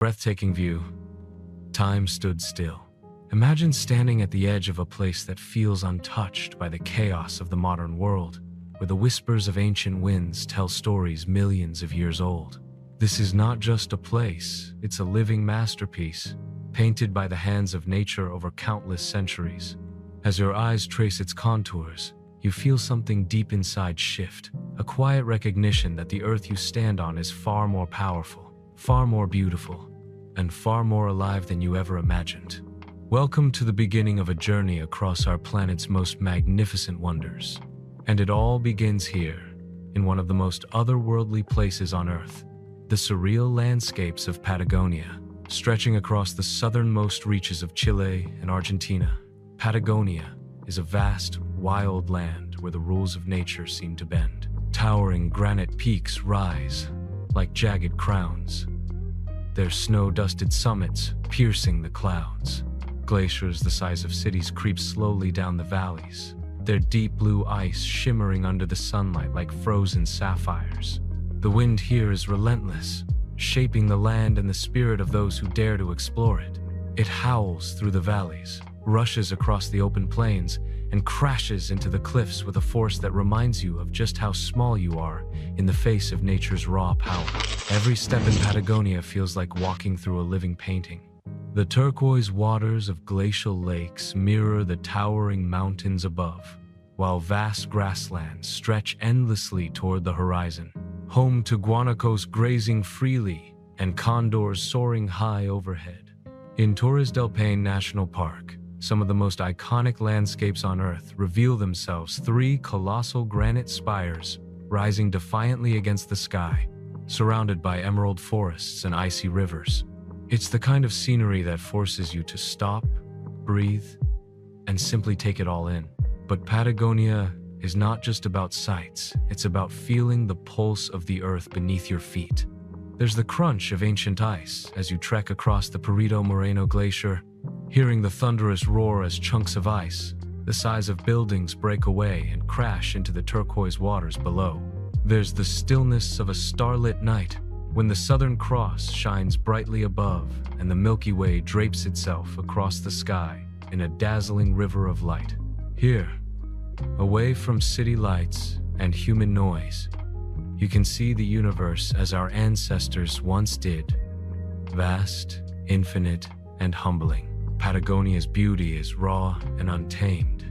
Breathtaking view. Time stood still. Imagine standing at the edge of a place that feels untouched by the chaos of the modern world, where the whispers of ancient winds tell stories millions of years old. This is not just a place, it's a living masterpiece, painted by the hands of nature over countless centuries. As your eyes trace its contours, you feel something deep inside shift, a quiet recognition that the earth you stand on is far more powerful, far more beautiful, and far more alive than you ever imagined. Welcome to the beginning of a journey across our planet's most magnificent wonders. And it all begins here, in one of the most otherworldly places on Earth, the surreal landscapes of Patagonia, stretching across the southernmost reaches of Chile and Argentina. Patagonia is a vast, wild land where the rules of nature seem to bend. Towering granite peaks rise like jagged crowns, their snow-dusted summits piercing the clouds. Glaciers the size of cities creep slowly down the valleys, their deep blue ice shimmering under the sunlight like frozen sapphires. The wind here is relentless, shaping the land and the spirit of those who dare to explore it. It howls through the valleys, rushes across the open plains, and crashes into the cliffs with a force that reminds you of just how small you are in the face of nature's raw power. Every step in Patagonia feels like walking through a living painting. The turquoise waters of glacial lakes mirror the towering mountains above, while vast grasslands stretch endlessly toward the horizon, home to guanacos grazing freely and condors soaring high overhead. In Torres del Paine National Park, some of the most iconic landscapes on Earth reveal themselves: three colossal granite spires rising defiantly against the sky, surrounded by emerald forests and icy rivers. It's the kind of scenery that forces you to stop, breathe, and simply take it all in. But Patagonia is not just about sights, it's about feeling the pulse of the earth beneath your feet. There's the crunch of ancient ice as you trek across the Perito Moreno Glacier, hearing the thunderous roar as chunks of ice, the size of buildings, break away and crash into the turquoise waters below. There's the stillness of a starlit night, when the Southern Cross shines brightly above and the Milky Way drapes itself across the sky in a dazzling river of light. Here, away from city lights and human noise, you can see the universe as our ancestors once did, vast, infinite, and humbling. Patagonia's beauty is raw and untamed,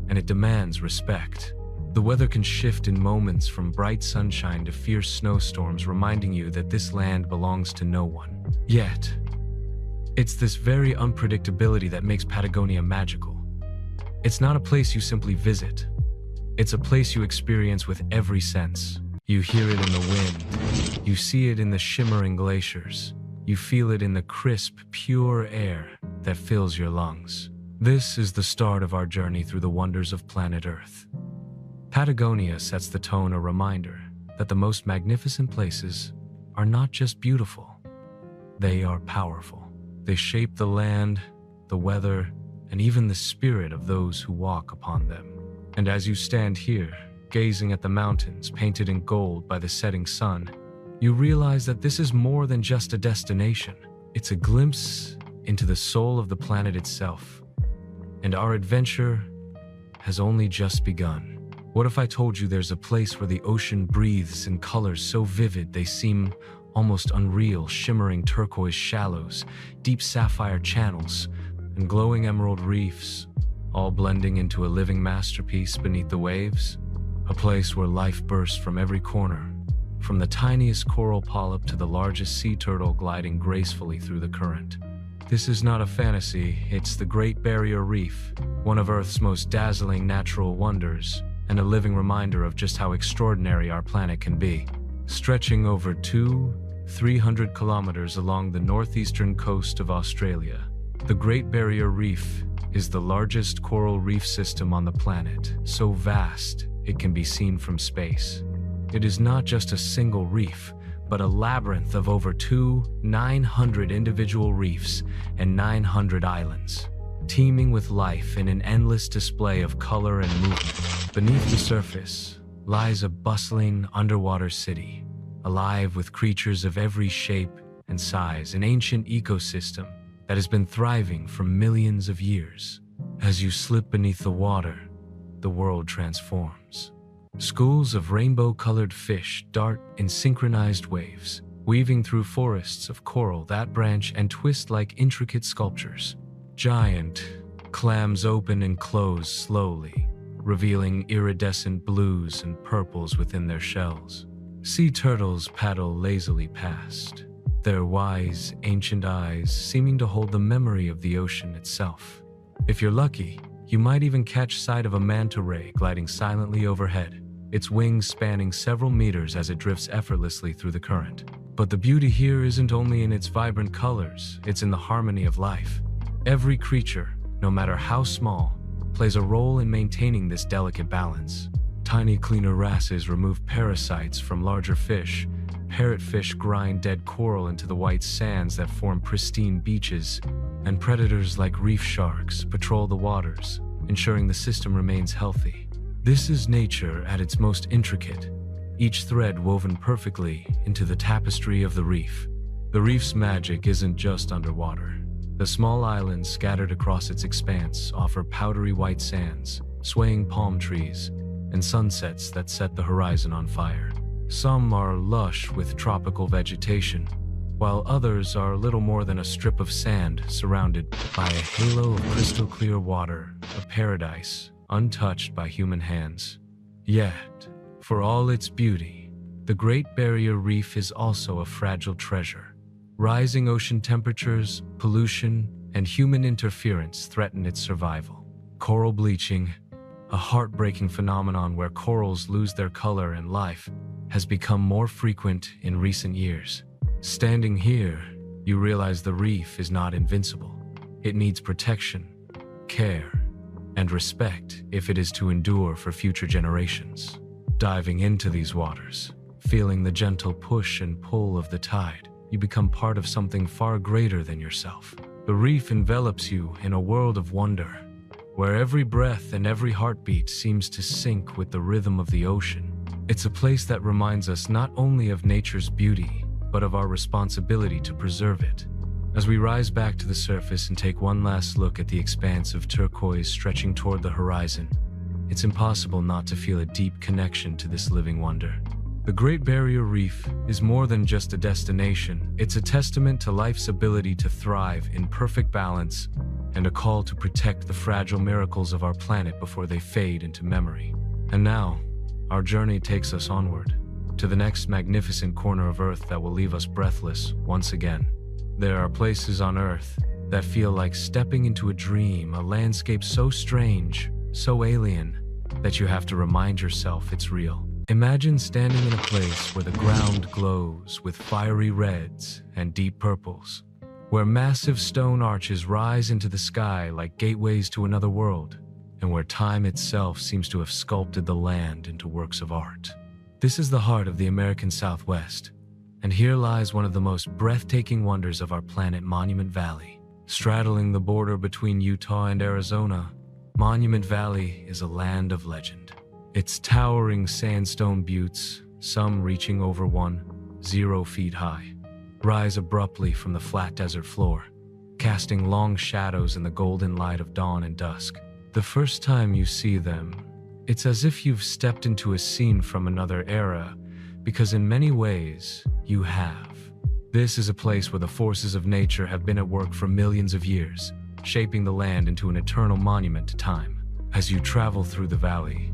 and it demands respect. The weather can shift in moments from bright sunshine to fierce snowstorms, reminding you that this land belongs to no one. Yet, it's this very unpredictability that makes Patagonia magical. It's not a place you simply visit. It's a place you experience with every sense. You hear it in the wind. You see it in the shimmering glaciers. You feel it in the crisp, pure air that fills your lungs. This is the start of our journey through the wonders of planet Earth. Patagonia sets the tone, a reminder that the most magnificent places are not just beautiful, they are powerful. They shape the land, the weather, and even the spirit of those who walk upon them. And as you stand here, gazing at the mountains painted in gold by the setting sun, you realize that this is more than just a destination. It's a glimpse into the soul of the planet itself. And our adventure has only just begun. What if I told you there's a place where the ocean breathes in colors so vivid they seem almost unreal, shimmering turquoise shallows, deep sapphire channels, and glowing emerald reefs, all blending into a living masterpiece beneath the waves? A place where life bursts from every corner, from the tiniest coral polyp to the largest sea turtle gliding gracefully through the current. This is not a fantasy, it's the Great Barrier Reef, one of Earth's most dazzling natural wonders, and a living reminder of just how extraordinary our planet can be. Stretching over 300 kilometers along the northeastern coast of Australia, the Great Barrier Reef is the largest coral reef system on the planet, so vast it can be seen from space. It is not just a single reef, but a labyrinth of over 900 individual reefs and 900 islands, teeming with life in an endless display of color and movement. Beneath the surface lies a bustling underwater city, alive with creatures of every shape and size, an ancient ecosystem that has been thriving for millions of years. As you slip beneath the water, the world transforms. Schools of rainbow-colored fish dart in synchronized waves, weaving through forests of coral that branch and twist like intricate sculptures. Giant clams open and close slowly, revealing iridescent blues and purples within their shells. Sea turtles paddle lazily past, their wise, ancient eyes seeming to hold the memory of the ocean itself. If you're lucky, you might even catch sight of a manta ray gliding silently overhead, its wings spanning several meters as it drifts effortlessly through the current. But the beauty here isn't only in its vibrant colors, it's in the harmony of life. Every creature, no matter how small, plays a role in maintaining this delicate balance. Tiny cleaner wrasses remove parasites from larger fish. Parrotfish grind dead coral into the white sands that form pristine beaches, and predators like reef sharks patrol the waters, ensuring the system remains healthy. This is nature at its most intricate, each thread woven perfectly into the tapestry of the reef. The reef's magic isn't just underwater. The small islands scattered across its expanse offer powdery white sands, swaying palm trees, and sunsets that set the horizon on fire. Some are lush with tropical vegetation, while others are little more than a strip of sand surrounded by a halo of crystal clear water, a paradise untouched by human hands. Yet, for all its beauty, the Great Barrier Reef is also a fragile treasure. Rising ocean temperatures, pollution, and human interference threaten its survival. Coral bleaching, a heartbreaking phenomenon where corals lose their color and life, has become more frequent in recent years. Standing here, you realize the reef is not invincible. It needs protection, care, and respect if it is to endure for future generations. Diving into these waters, feeling the gentle push and pull of the tide, you become part of something far greater than yourself. The reef envelops you in a world of wonder, where every breath and every heartbeat seems to sync with the rhythm of the ocean. It's a place that reminds us not only of nature's beauty, but of our responsibility to preserve it. As we rise back to the surface and take one last look at the expanse of turquoise stretching toward the horizon, it's impossible not to feel a deep connection to this living wonder. The Great Barrier Reef is more than just a destination. It's a testament to life's ability to thrive in perfect balance and a call to protect the fragile miracles of our planet before they fade into memory. And now, our journey takes us onward, to the next magnificent corner of Earth that will leave us breathless once again. There are places on Earth that feel like stepping into a dream, a landscape so strange, so alien, that you have to remind yourself it's real. Imagine standing in a place where the ground glows with fiery reds and deep purples, where massive stone arches rise into the sky like gateways to another world, and where time itself seems to have sculpted the land into works of art. This is the heart of the American Southwest, and here lies one of the most breathtaking wonders of our planet, Monument Valley. Straddling the border between Utah and Arizona, Monument Valley is a land of legend. Its towering sandstone buttes, some reaching over 10 feet high, rise abruptly from the flat desert floor, casting long shadows in the golden light of dawn and dusk. The first time you see them, it's as if you've stepped into a scene from another era, because in many ways, you have. This is a place where the forces of nature have been at work for millions of years, shaping the land into an eternal monument to time. As you travel through the valley,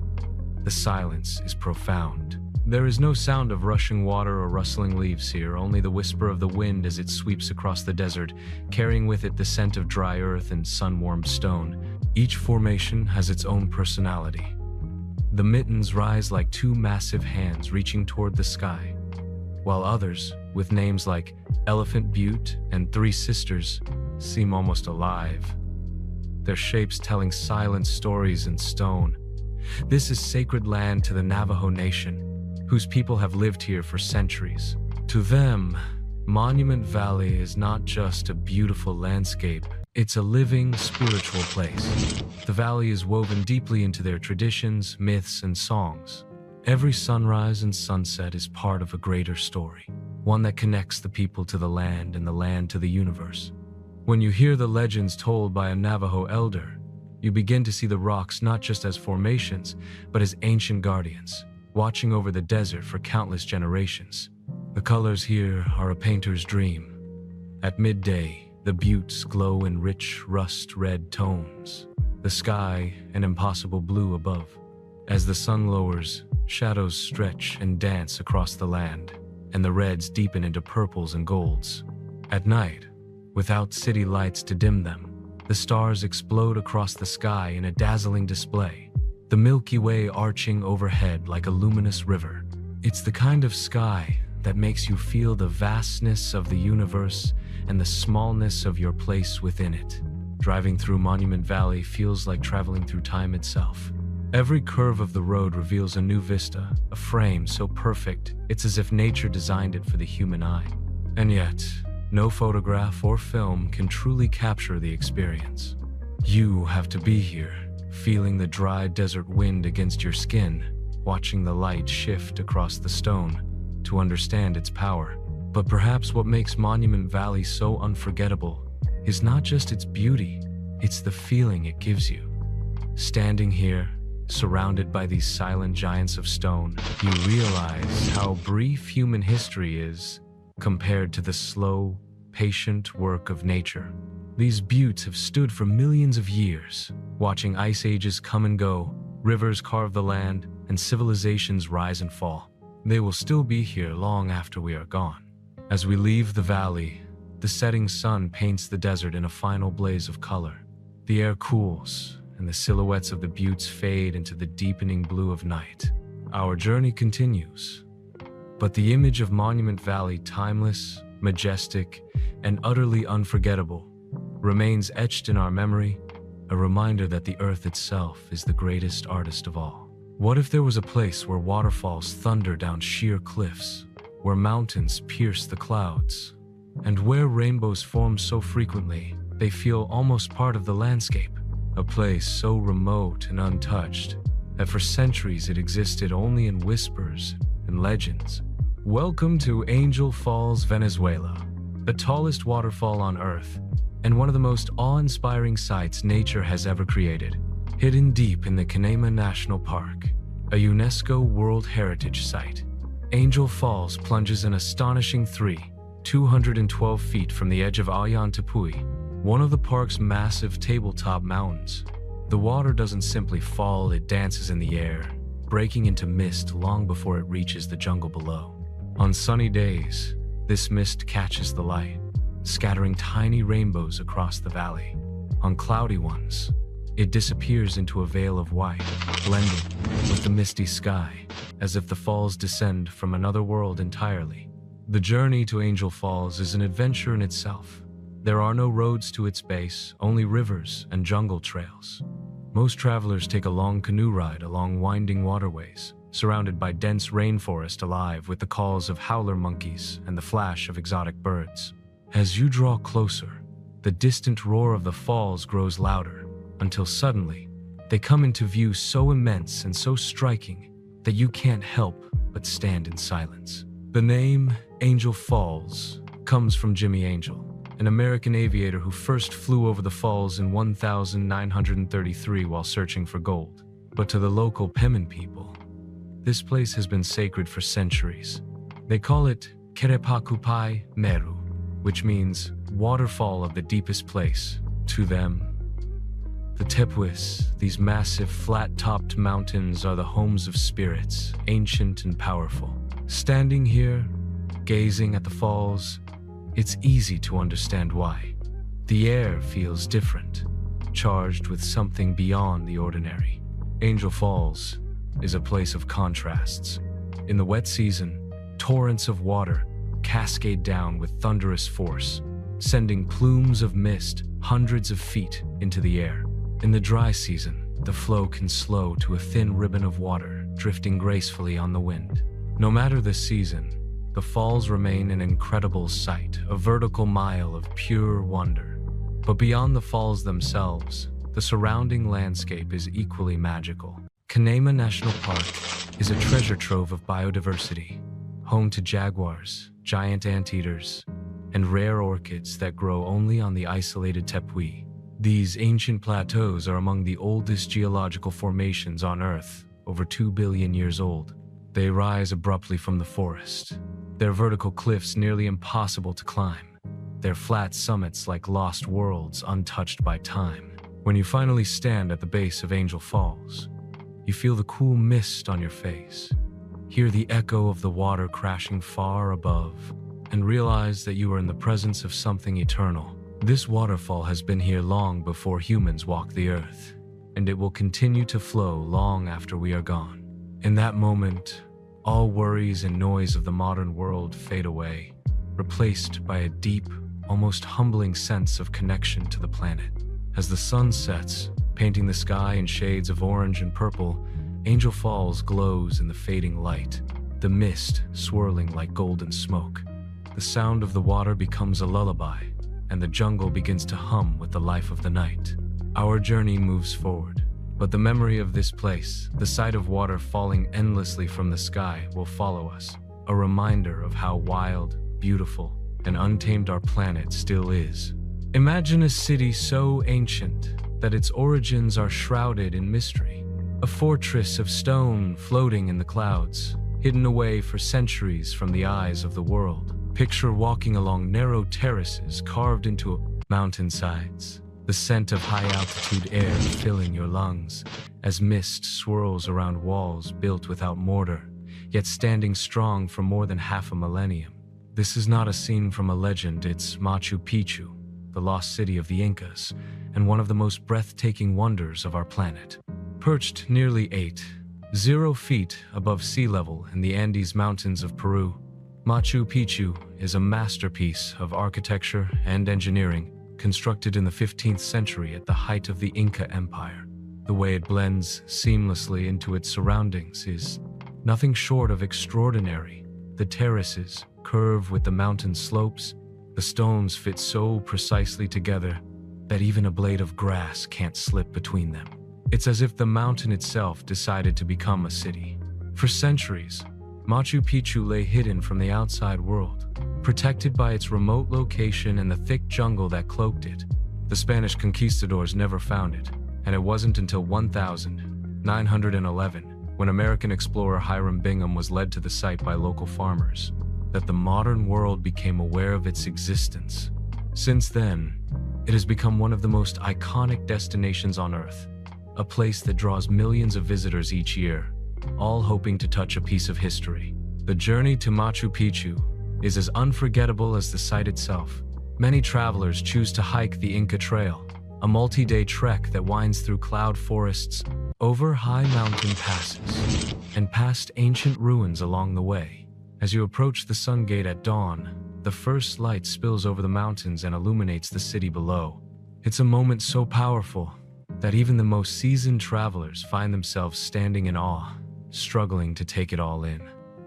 the silence is profound. There is no sound of rushing water or rustling leaves here, only the whisper of the wind as it sweeps across the desert, carrying with it the scent of dry earth and sun-warmed stone. Each formation has its own personality. The mittens rise like two massive hands reaching toward the sky, while others, with names like Elephant Butte and Three Sisters, seem almost alive, their shapes telling silent stories in stone. This is sacred land to the Navajo Nation, whose people have lived here for centuries. To them, Monument Valley is not just a beautiful landscape, it's a living, spiritual place. The valley is woven deeply into their traditions, myths, and songs. Every sunrise and sunset is part of a greater story, one that connects the people to the land and the land to the universe. When you hear the legends told by a Navajo elder, you begin to see the rocks not just as formations, but as ancient guardians, watching over the desert for countless generations. The colors here are a painter's dream. At midday, the buttes glow in rich rust-red tones, the sky an impossible blue above. As the sun lowers, shadows stretch and dance across the land, and the reds deepen into purples and golds. At night, without city lights to dim them, the stars explode across the sky in a dazzling display, the Milky Way arching overhead like a luminous river. It's the kind of sky that makes you feel the vastness of the universe and the smallness of your place within it. Driving through Monument Valley feels like traveling through time itself. Every curve of the road reveals a new vista, a frame so perfect it's as if nature designed it for the human eye. And yet, no photograph or film can truly capture the experience. You have to be here, feeling the dry desert wind against your skin, watching the light shift across the stone to understand its power. But perhaps what makes Monument Valley so unforgettable is not just its beauty, it's the feeling it gives you. Standing here, surrounded by these silent giants of stone, you realize how brief human history is compared to the slow, patient work of nature. These buttes have stood for millions of years, watching ice ages come and go, rivers carve the land, and civilizations rise and fall. They will still be here long after we are gone. As we leave the valley, the setting sun paints the desert in a final blaze of color. The air cools, and the silhouettes of the buttes fade into the deepening blue of night. Our journey continues, but the image of Monument Valley, timeless, majestic, and utterly unforgettable, remains etched in our memory, a reminder that the earth itself is the greatest artist of all. What if there was a place where waterfalls thunder down sheer cliffs, where mountains pierce the clouds, and where rainbows form so frequently they feel almost part of the landscape? A place so remote and untouched that for centuries it existed only in whispers and legends. Welcome to Angel Falls, Venezuela, the tallest waterfall on Earth, and one of the most awe-inspiring sights nature has ever created. Hidden deep in the Canema National Park, a UNESCO World Heritage Site, Angel Falls plunges an astonishing 212 feet from the edge of Ayantapui, one of the park's massive tabletop mountains. The water doesn't simply fall, it dances in the air, breaking into mist long before it reaches the jungle below. On sunny days, this mist catches the light, scattering tiny rainbows across the valley. On cloudy ones, it disappears into a veil of white, blending with the misty sky, as if the falls descend from another world entirely. The journey to Angel Falls is an adventure in itself. There are no roads to its base, only rivers and jungle trails. Most travelers take a long canoe ride along winding waterways, surrounded by dense rainforest alive with the calls of howler monkeys and the flash of exotic birds. As you draw closer, the distant roar of the falls grows louder, until suddenly, they come into view so immense and so striking that you can't help but stand in silence. The name Angel Falls comes from Jimmy Angel, an American aviator who first flew over the falls in 1933 while searching for gold. But to the local Pemon people, this place has been sacred for centuries. They call it Kerepakupai Meru, which means waterfall of the deepest place. To them, the Tepuis, these massive flat-topped mountains, are the homes of spirits, ancient and powerful. Standing here, gazing at the falls, it's easy to understand why. The air feels different, charged with something beyond the ordinary. Angel Falls is a place of contrasts. In the wet season, torrents of water cascade down with thunderous force, sending plumes of mist hundreds of feet into the air. In the dry season, the flow can slow to a thin ribbon of water, drifting gracefully on the wind. No matter the season, the falls remain an incredible sight, a vertical mile of pure wonder. But beyond the falls themselves, the surrounding landscape is equally magical. Canaima National Park is a treasure trove of biodiversity, home to jaguars, giant anteaters, and rare orchids that grow only on the isolated tepuy. These ancient plateaus are among the oldest geological formations on Earth, over 2 billion years old. They rise abruptly from the forest, their vertical cliffs nearly impossible to climb, their flat summits like lost worlds untouched by time. When you finally stand at the base of Angel Falls, you feel the cool mist on your face, hear the echo of the water crashing far above, and realize that you are in the presence of something eternal. This waterfall has been here long before humans walked the earth, and it will continue to flow long after we are gone. In that moment, all worries and noise of the modern world fade away, replaced by a deep, almost humbling sense of connection to the planet. As the sun sets, painting the sky in shades of orange and purple, Angel Falls glows in the fading light, the mist swirling like golden smoke. The sound of the water becomes a lullaby, and the jungle begins to hum with the life of the night. Our journey moves forward, but the memory of this place, the sight of water falling endlessly from the sky, will follow us, a reminder of how wild, beautiful, and untamed our planet still is. Imagine a city so ancient that its origins are shrouded in mystery, a fortress of stone floating in the clouds, hidden away for centuries from the eyes of the world. Picture walking along narrow terraces carved into mountainsides, the scent of high-altitude air filling your lungs as mist swirls around walls built without mortar, yet standing strong for more than half a millennium. This is not a scene from a legend, it's Machu Picchu, the lost city of the Incas, and one of the most breathtaking wonders of our planet. Perched nearly 80 feet above sea level in the Andes Mountains of Peru, Machu Picchu is a masterpiece of architecture and engineering, constructed in the 15th century at the height of the Inca Empire. The way it blends seamlessly into its surroundings is nothing short of extraordinary. The terraces curve with the mountain slopes, the stones fit so precisely together that even a blade of grass can't slip between them. It's as if the mountain itself decided to become a city. For centuries, Machu Picchu lay hidden from the outside world, protected by its remote location and the thick jungle that cloaked it. The Spanish conquistadors never found it, and it wasn't until 1911, when American explorer Hiram Bingham was led to the site by local farmers, that the modern world became aware of its existence. Since then, it has become one of the most iconic destinations on Earth, a place that draws millions of visitors each year, all hoping to touch a piece of history. The journey to Machu Picchu is as unforgettable as the site itself. Many travelers choose to hike the Inca Trail, a multi-day trek that winds through cloud forests, over high mountain passes, and past ancient ruins along the way. As you approach the Sun Gate at dawn, the first light spills over the mountains and illuminates the city below. It's a moment so powerful that even the most seasoned travelers find themselves standing in awe, struggling to take it all in.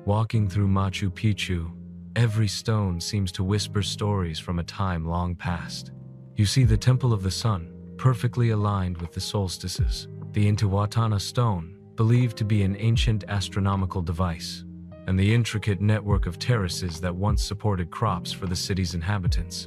Walking through Machu Picchu, every stone seems to whisper stories from a time long past. You see the Temple of the Sun, perfectly aligned with the solstices, the Intihuatana stone, believed to be an ancient astronomical device, and the intricate network of terraces that once supported crops for the city's inhabitants.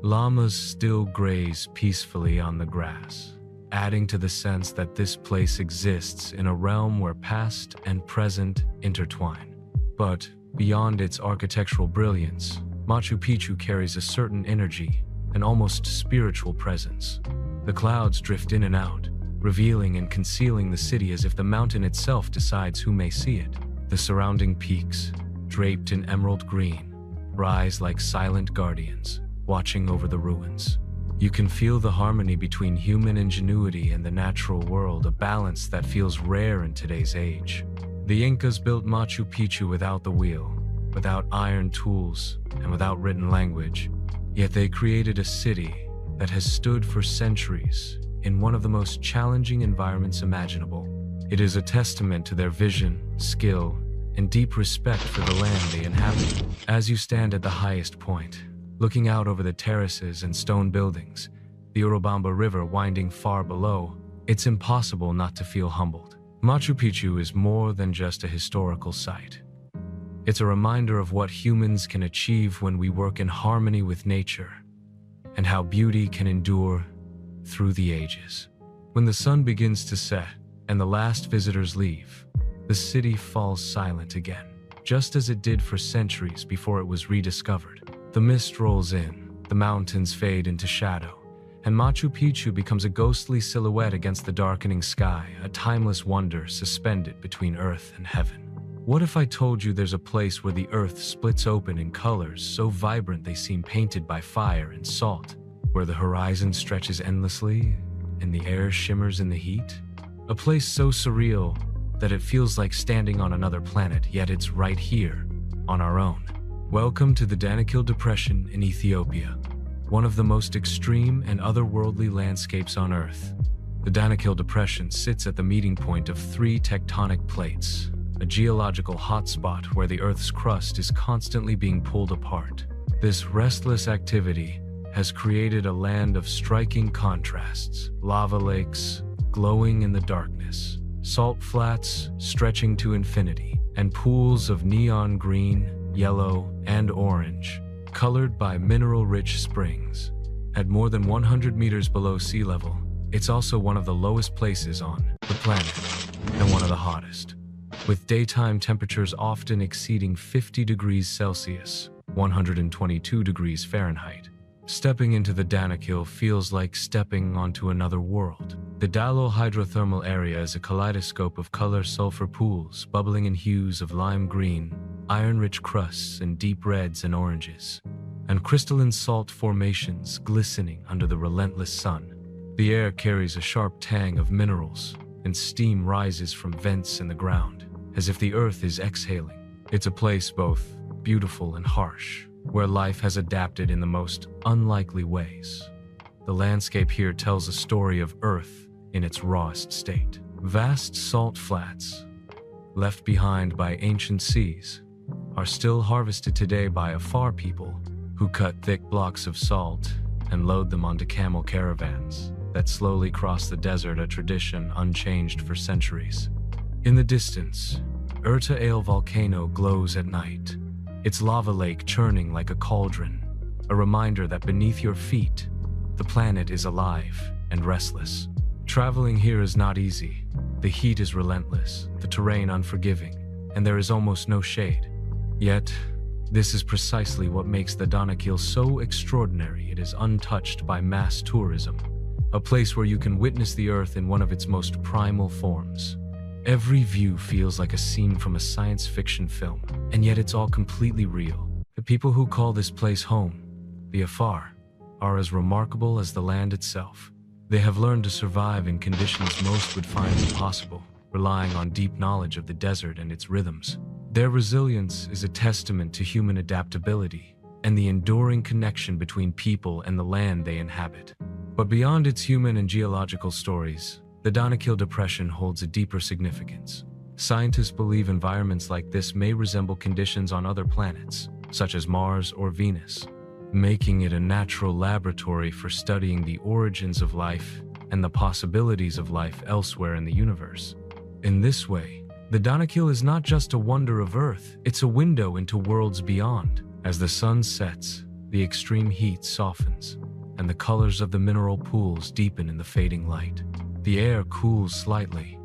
Llamas still graze peacefully on the grass, adding to the sense that this place exists in a realm where past and present intertwine. But beyond its architectural brilliance, Machu Picchu carries a certain energy, an almost spiritual presence. The clouds drift in and out, revealing and concealing the city as if the mountain itself decides who may see it. The surrounding peaks, draped in emerald green, rise like silent guardians, watching over the ruins. You can feel the harmony between human ingenuity and the natural world, a balance that feels rare in today's age. The Incas built Machu Picchu without the wheel, without iron tools, and without written language. Yet they created a city that has stood for centuries in one of the most challenging environments imaginable. It is a testament to their vision, skill, and deep respect for the land they inhabit. As you stand at the highest point, looking out over the terraces and stone buildings, the Urubamba River winding far below, it's impossible not to feel humbled. Machu Picchu is more than just a historical site. It's a reminder of what humans can achieve when we work in harmony with nature, and how beauty can endure through the ages. When the sun begins to set and the last visitors leave, the city falls silent again, just as it did for centuries before it was rediscovered. The mist rolls in, the mountains fade into shadow, and Machu Picchu becomes a ghostly silhouette against the darkening sky, a timeless wonder suspended between earth and heaven. What if I told you there's a place where the earth splits open in colors so vibrant they seem painted by fire and salt, where the horizon stretches endlessly and the air shimmers in the heat? A place so surreal that it feels like standing on another planet, yet it's right here, on our own. Welcome to the Danakil Depression in Ethiopia, one of the most extreme and otherworldly landscapes on Earth. The Danakil Depression sits at the meeting point of three tectonic plates, a geological hotspot where the Earth's crust is constantly being pulled apart. This restless activity has created a land of striking contrasts: lava lakes glowing in the darkness, salt flats stretching to infinity, and pools of neon green, yellow, and orange, colored by mineral-rich springs. At more than 100 meters below sea level, it's also one of the lowest places on the planet, and one of the hottest, with daytime temperatures often exceeding 50 degrees Celsius, 122 degrees Fahrenheit. Stepping into the Danakil feels like stepping onto another world. The Dalol hydrothermal area is a kaleidoscope of color sulfur pools bubbling in hues of lime green, iron-rich crusts in deep reds and oranges, and crystalline salt formations glistening under the relentless sun. The air carries a sharp tang of minerals, and steam rises from vents in the ground, as if the earth is exhaling. It's a place both beautiful and harsh, where life has adapted in the most unlikely ways. The landscape here tells a story of Earth in its rawest state. Vast salt flats, left behind by ancient seas, are still harvested today by Afar people who cut thick blocks of salt and load them onto camel caravans that slowly cross the desert, a tradition unchanged for centuries. In the distance, Erta Ale volcano glows at night, its lava lake churning like a cauldron, a reminder that beneath your feet, the planet is alive and restless. Traveling here is not easy. The heat is relentless, the terrain unforgiving, and there is almost no shade. Yet, this is precisely what makes the Danakil so extraordinary. It is untouched by mass tourism, a place where you can witness the Earth in one of its most primal forms. Every view feels like a scene from a science fiction film, and yet it's all completely real. The people who call this place home, the Afar, are as remarkable as the land itself. They have learned to survive in conditions most would find impossible, relying on deep knowledge of the desert and its rhythms. Their resilience is a testament to human adaptability and the enduring connection between people and the land they inhabit. But beyond its human and geological stories, the Danakil Depression holds a deeper significance. Scientists believe environments like this may resemble conditions on other planets, such as Mars or Venus, making it a natural laboratory for studying the origins of life and the possibilities of life elsewhere in the universe. In this way, the Danakil is not just a wonder of Earth, it's a window into worlds beyond. As the sun sets, the extreme heat softens, and the colors of the mineral pools deepen in the fading light. The air cools slightly,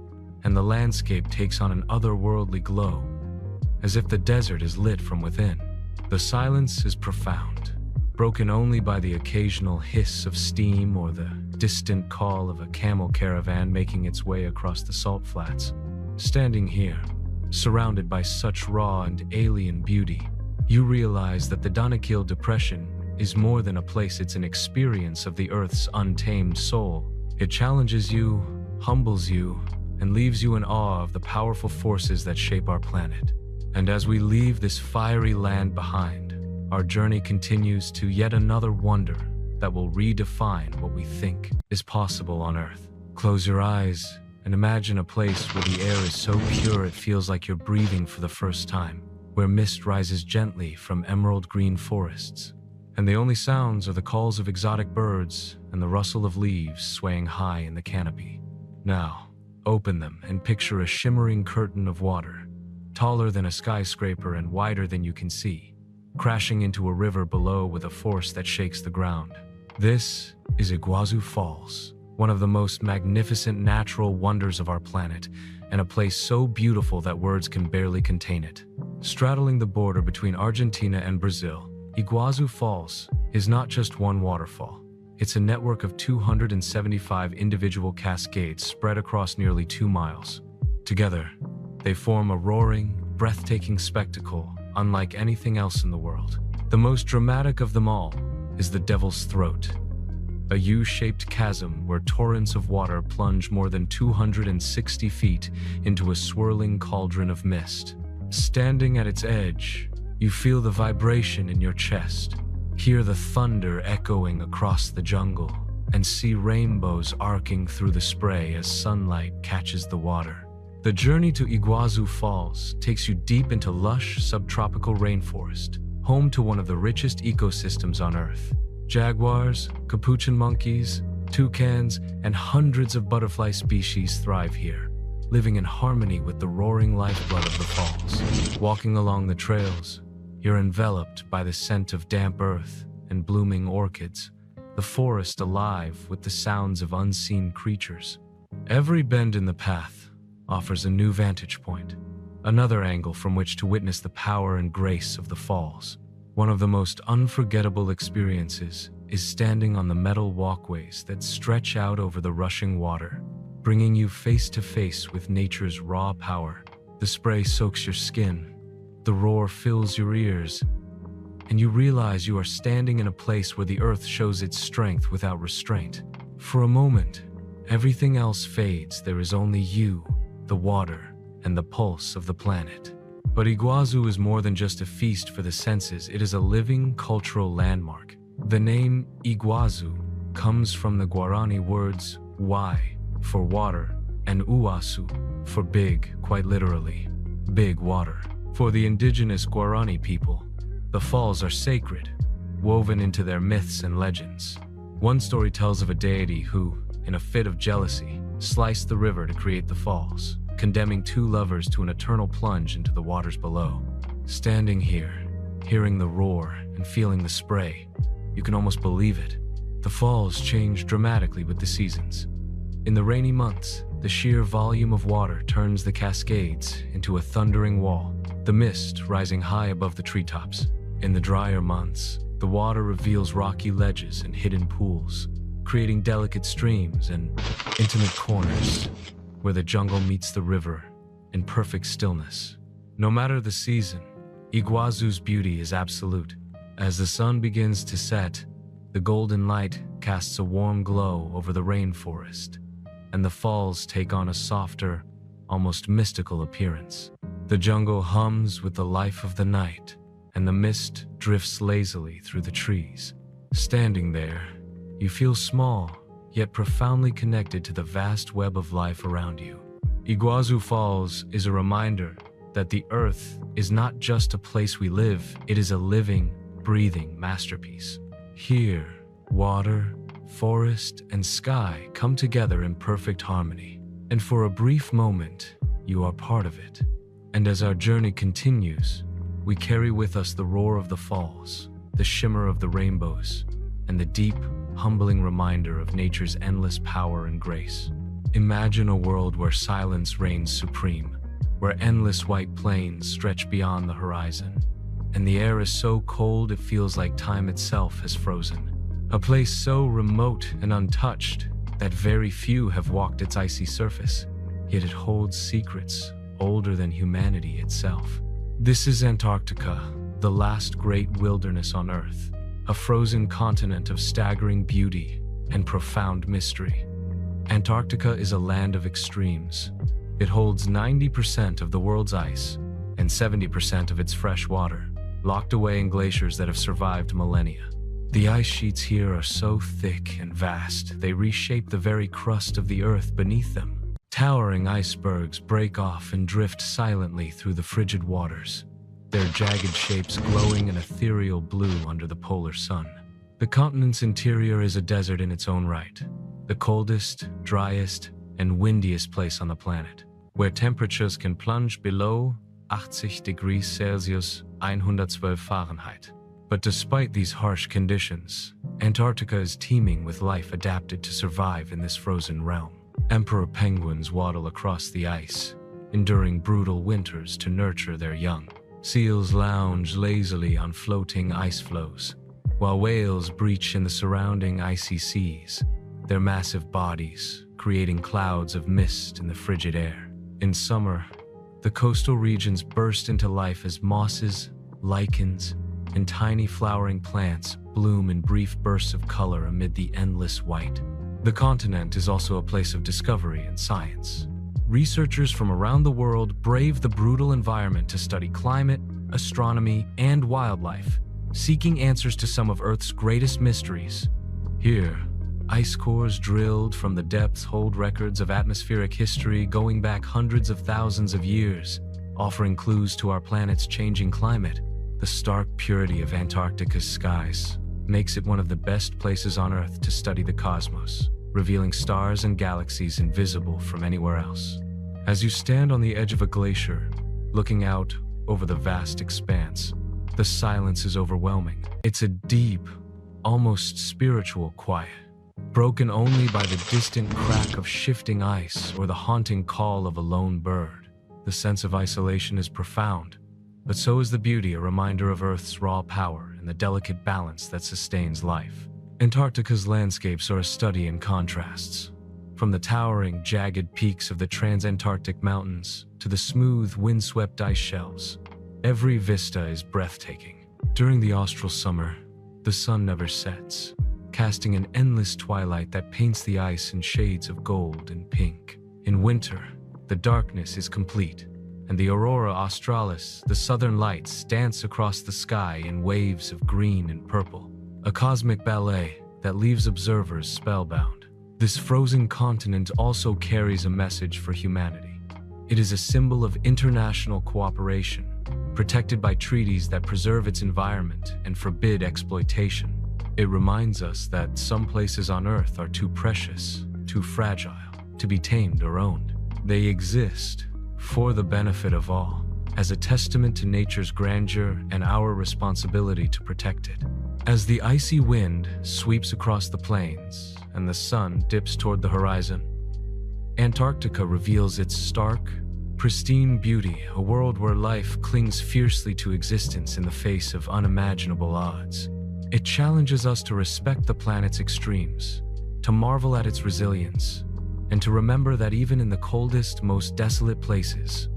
and the landscape takes on an otherworldly glow, as if the desert is lit from within. The silence is profound, broken only by the occasional hiss of steam or the distant call of a camel caravan making its way across the salt flats. Standing here, surrounded by such raw and alien beauty, you realize that the Danakil Depression is more than a place, it's an experience of the Earth's untamed soul. It challenges you, humbles you, and leaves you in awe of the powerful forces that shape our planet. And as we leave this fiery land behind, our journey continues to yet another wonder that will redefine what we think is possible on Earth. Close your eyes and imagine a place where the air is so pure it feels like you're breathing for the first time, where mist rises gently from emerald green forests, and the only sounds are the calls of exotic birds and the rustle of leaves swaying high in the canopy. Now, Open them and picture a shimmering curtain of water, taller than a skyscraper and wider than you can see, crashing into a river below with a force that shakes the ground. This is Iguazu Falls, one of the most magnificent natural wonders of our planet, and a place so beautiful that words can barely contain it. Straddling the border between Argentina and Brazil, Iguazu Falls is not just one waterfall. It's a network of 275 individual cascades spread across nearly 2 miles. Together, they form a roaring, breathtaking spectacle unlike anything else in the world. The most dramatic of them all is the Devil's Throat, a U-shaped chasm where torrents of water plunge more than 260 feet into a swirling cauldron of mist. Standing at its edge, you feel the vibration in your chest, hear the thunder echoing across the jungle, and see rainbows arcing through the spray as sunlight catches the water. The journey to Iguazu Falls takes you deep into lush subtropical rainforest, home to one of the richest ecosystems on Earth. Jaguars, capuchin monkeys, toucans, and hundreds of butterfly species thrive here, living in harmony with the roaring lifeblood of the falls. Walking along the trails, you're enveloped by the scent of damp earth and blooming orchids, the forest alive with the sounds of unseen creatures. Every bend in the path offers a new vantage point, another angle from which to witness the power and grace of the falls. One of the most unforgettable experiences is standing on the metal walkways that stretch out over the rushing water, bringing you face to face with nature's raw power. The spray soaks your skin, the roar fills your ears, and you realize you are standing in a place where the earth shows its strength without restraint. For a moment, everything else fades. There is only you, the water, and the pulse of the planet. But Iguazu is more than just a feast for the senses. It is a living cultural landmark. The name Iguazu comes from the Guarani words "y" for water and "uasu" for big, quite literally, big water. For the indigenous Guarani people, the falls are sacred, woven into their myths and legends. One story tells of a deity who, in a fit of jealousy, sliced the river to create the falls, condemning 2 lovers to an eternal plunge into the waters below. Standing here, hearing the roar and feeling the spray, you can almost believe it. The falls change dramatically with the seasons. In the rainy months, the sheer volume of water turns the cascades into a thundering wall, the mist rising high above the treetops. In the drier months, the water reveals rocky ledges and hidden pools, creating delicate streams and intimate corners where the jungle meets the river in perfect stillness. No matter the season, Iguazu's beauty is absolute. As the sun begins to set, the golden light casts a warm glow over the rainforest, and the falls take on a softer, almost mystical appearance. The jungle hums with the life of the night, and the mist drifts lazily through the trees. Standing there, you feel small, yet profoundly connected to the vast web of life around you. Iguazu Falls is a reminder that the earth is not just a place we live, it is a living, breathing masterpiece. Here, water, forest, and sky come together in perfect harmony, and for a brief moment, you are part of it. And as our journey continues, we carry with us the roar of the falls, the shimmer of the rainbows, and the deep, humbling reminder of nature's endless power and grace. Imagine a world where silence reigns supreme, where endless white plains stretch beyond the horizon, and the air is so cold it feels like time itself has frozen. A place so remote and untouched that very few have walked its icy surface, yet it holds secrets older than humanity itself. This is Antarctica, the last great wilderness on Earth, a frozen continent of staggering beauty and profound mystery. Antarctica is a land of extremes. It holds 90% of the world's ice and 70% of its fresh water, locked away in glaciers that have survived millennia. The ice sheets here are so thick and vast, they reshape the very crust of the earth beneath them. Towering icebergs break off and drift silently through the frigid waters, their jagged shapes glowing an ethereal blue under the polar sun. The continent's interior is a desert in its own right, the coldest, driest, and windiest place on the planet, where temperatures can plunge below 80 degrees Celsius, 112 Fahrenheit. But despite these harsh conditions, Antarctica is teeming with life adapted to survive in this frozen realm. Emperor penguins waddle across the ice, enduring brutal winters to nurture their young. Seals lounge lazily on floating ice floes, while whales breach in the surrounding icy seas, their massive bodies creating clouds of mist in the frigid air. In summer, the coastal regions burst into life as mosses, lichens, and tiny flowering plants bloom in brief bursts of color amid the endless white. The continent is also a place of discovery and science. Researchers from around the world brave the brutal environment to study climate, astronomy, and wildlife, seeking answers to some of Earth's greatest mysteries. Here, ice cores drilled from the depths hold records of atmospheric history going back hundreds of thousands of years, offering clues to our planet's changing climate. The stark purity of Antarctica's skies makes it one of the best places on Earth to study the cosmos, revealing stars and galaxies invisible from anywhere else. As you stand on the edge of a glacier, looking out over the vast expanse, the silence is overwhelming. It's a deep, almost spiritual quiet, broken only by the distant crack of shifting ice or the haunting call of a lone bird. The sense of isolation is profound, but so is the beauty, a reminder of Earth's raw power and the delicate balance that sustains life. Antarctica's landscapes are a study in contrasts. From the towering, jagged peaks of the Transantarctic Mountains to the smooth, windswept ice shelves, every vista is breathtaking. During the austral summer, the sun never sets, casting an endless twilight that paints the ice in shades of gold and pink. In winter, the darkness is complete, and the aurora australis, the southern lights, dance across the sky in waves of green and purple, a cosmic ballet that leaves observers spellbound. This frozen continent also carries a message for humanity. It is a symbol of international cooperation, protected by treaties that preserve its environment and forbid exploitation. It reminds us that some places on Earth are too precious, too fragile, to be tamed or owned. They exist for the benefit of all, as a testament to nature's grandeur and our responsibility to protect it. As the icy wind sweeps across the plains and the sun dips toward the horizon, Antarctica reveals its stark, pristine beauty, a world where life clings fiercely to existence in the face of unimaginable odds. It challenges us to respect the planet's extremes, to marvel at its resilience, and to remember that even in the coldest, most desolate places,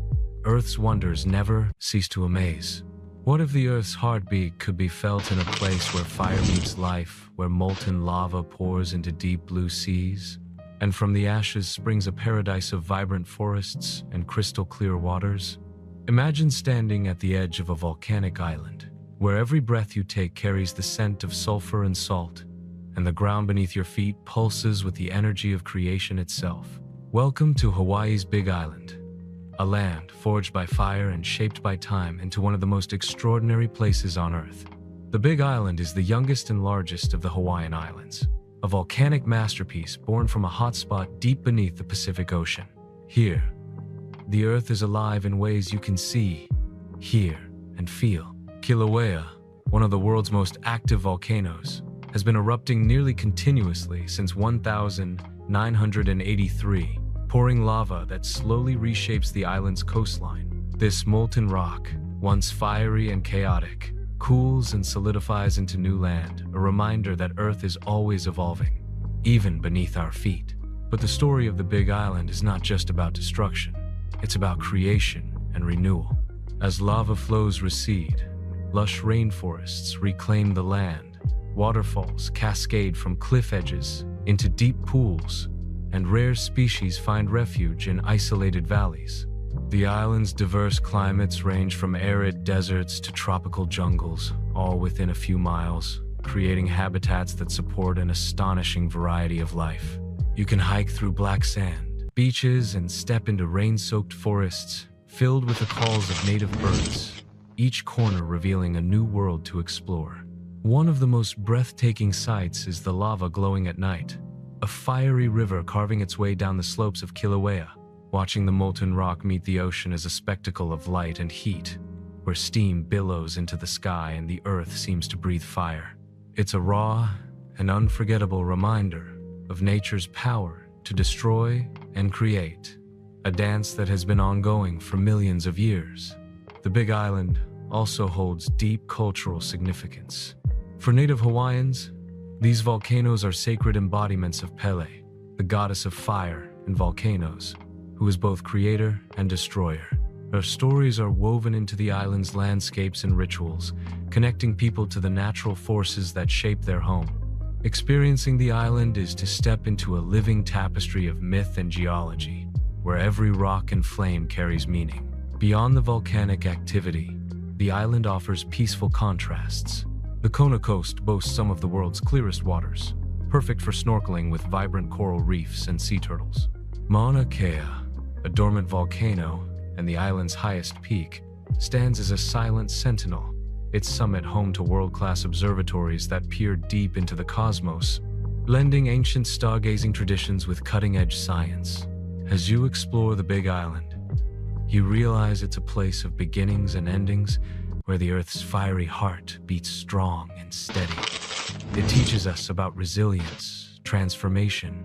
Earth's wonders never cease to amaze. What if the Earth's heartbeat could be felt in a place where fire meets life, where molten lava pours into deep blue seas, and from the ashes springs a paradise of vibrant forests and crystal clear waters? Imagine standing at the edge of a volcanic island, where every breath you take carries the scent of sulfur and salt, and the ground beneath your feet pulses with the energy of creation itself. Welcome to Hawaii's Big Island, a land forged by fire and shaped by time into one of the most extraordinary places on Earth. The Big Island is the youngest and largest of the Hawaiian Islands, a volcanic masterpiece born from a hotspot deep beneath the Pacific Ocean. Here, the Earth is alive in ways you can see, hear, and feel. Kilauea, one of the world's most active volcanoes, has been erupting nearly continuously since 1983, pouring lava that slowly reshapes the island's coastline. This molten rock, once fiery and chaotic, cools and solidifies into new land, a reminder that Earth is always evolving, even beneath our feet. But the story of the Big Island is not just about destruction, it's about creation and renewal. As lava flows recede, lush rainforests reclaim the land, waterfalls cascade from cliff edges into deep pools, and rare species find refuge in isolated valleys. The island's diverse climates range from arid deserts to tropical jungles, all within a few miles, creating habitats that support an astonishing variety of life. You can hike through black sand beaches and step into rain-soaked forests filled with the calls of native birds, each corner revealing a new world to explore. One of the most breathtaking sights is the lava glowing at night, a fiery river carving its way down the slopes of Kilauea. Watching the molten rock meet the ocean is a spectacle of light and heat, where steam billows into the sky and the earth seems to breathe fire. It's a raw and unforgettable reminder of nature's power to destroy and create, a dance that has been ongoing for millions of years. The Big Island also holds deep cultural significance. For Native Hawaiians, these volcanoes are sacred embodiments of Pele, the goddess of fire and volcanoes, who is both creator and destroyer. Her stories are woven into the island's landscapes and rituals, connecting people to the natural forces that shape their home. Experiencing the island is to step into a living tapestry of myth and geology, where every rock and flame carries meaning. Beyond the volcanic activity, the island offers peaceful contrasts. The Kona coast boasts some of the world's clearest waters, perfect for snorkeling with vibrant coral reefs and sea turtles. Mauna Kea, a dormant volcano and the island's highest peak, stands as a silent sentinel, its summit home to world-class observatories that peer deep into the cosmos, blending ancient stargazing traditions with cutting-edge science. As you explore the Big Island, you realize it's a place of beginnings and endings, where the Earth's fiery heart beats strong and steady. It teaches us about resilience, transformation,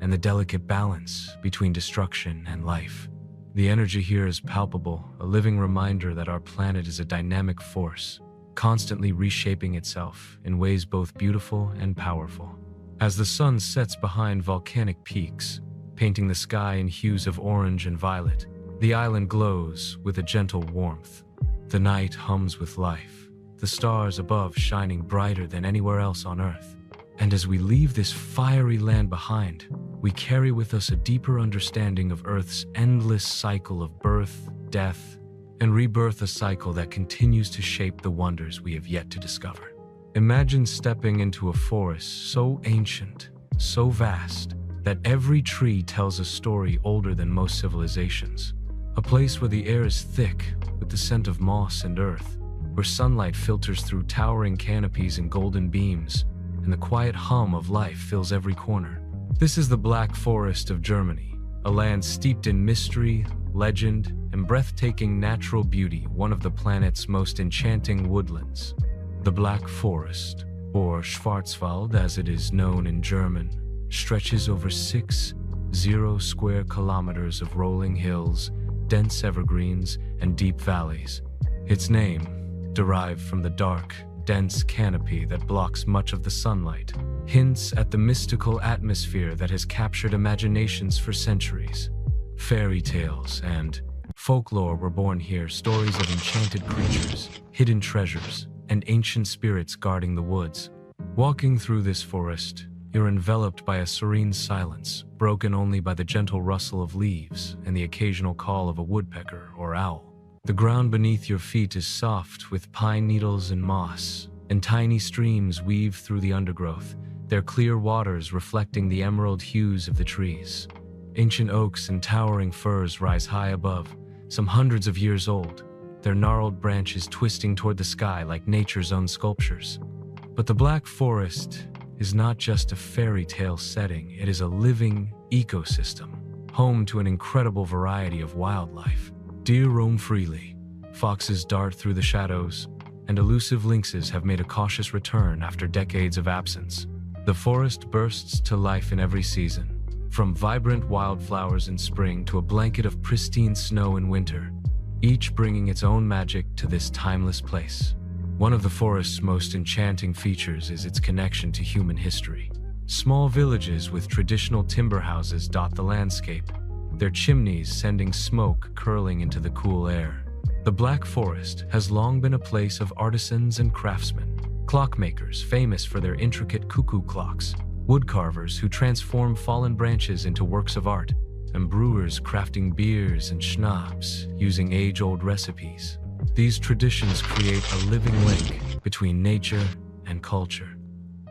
and the delicate balance between destruction and life. The energy here is palpable, a living reminder that our planet is a dynamic force, constantly reshaping itself in ways both beautiful and powerful. As the sun sets behind volcanic peaks, painting the sky in hues of orange and violet, the island glows with a gentle warmth. The night hums with life, the stars above shining brighter than anywhere else on Earth. And as we leave this fiery land behind, we carry with us a deeper understanding of Earth's endless cycle of birth, death, and rebirth, a cycle that continues to shape the wonders we have yet to discover. Imagine stepping into a forest so ancient, so vast, that every tree tells a story older than most civilizations. A place where the air is thick with the scent of moss and earth, where sunlight filters through towering canopies and golden beams, and the quiet hum of life fills every corner. This is the Black Forest of Germany, a land steeped in mystery, legend, and breathtaking natural beauty, one of the planet's most enchanting woodlands. The Black Forest, or Schwarzwald as it is known in German, stretches over 60 square kilometers of rolling hills, dense evergreens, and deep valleys. Its name, derived from the dark, dense canopy that blocks much of the sunlight, hints at the mystical atmosphere that has captured imaginations for centuries. Fairy tales and folklore were born here, stories of enchanted creatures, hidden treasures, and ancient spirits guarding the woods. Walking through this forest, you're enveloped by a serene silence, broken only by the gentle rustle of leaves and the occasional call of a woodpecker or owl. The ground beneath your feet is soft with pine needles and moss, and tiny streams weave through the undergrowth, their clear waters reflecting the emerald hues of the trees. Ancient oaks and towering firs rise high above, some hundreds of years old, their gnarled branches twisting toward the sky like nature's own sculptures. But the Black Forest is not just a fairy tale setting, it is a living ecosystem, home to an incredible variety of wildlife. Deer roam freely, foxes dart through the shadows, and elusive lynxes have made a cautious return after decades of absence. The forest bursts to life in every season, from vibrant wildflowers in spring to a blanket of pristine snow in winter, each bringing its own magic to this timeless place. One of the forest's most enchanting features is its connection to human history. Small villages with traditional timber houses dot the landscape, their chimneys sending smoke curling into the cool air. The Black Forest has long been a place of artisans and craftsmen, clockmakers famous for their intricate cuckoo clocks, woodcarvers who transform fallen branches into works of art, and brewers crafting beers and schnapps using age-old recipes. These traditions create a living link between nature and culture,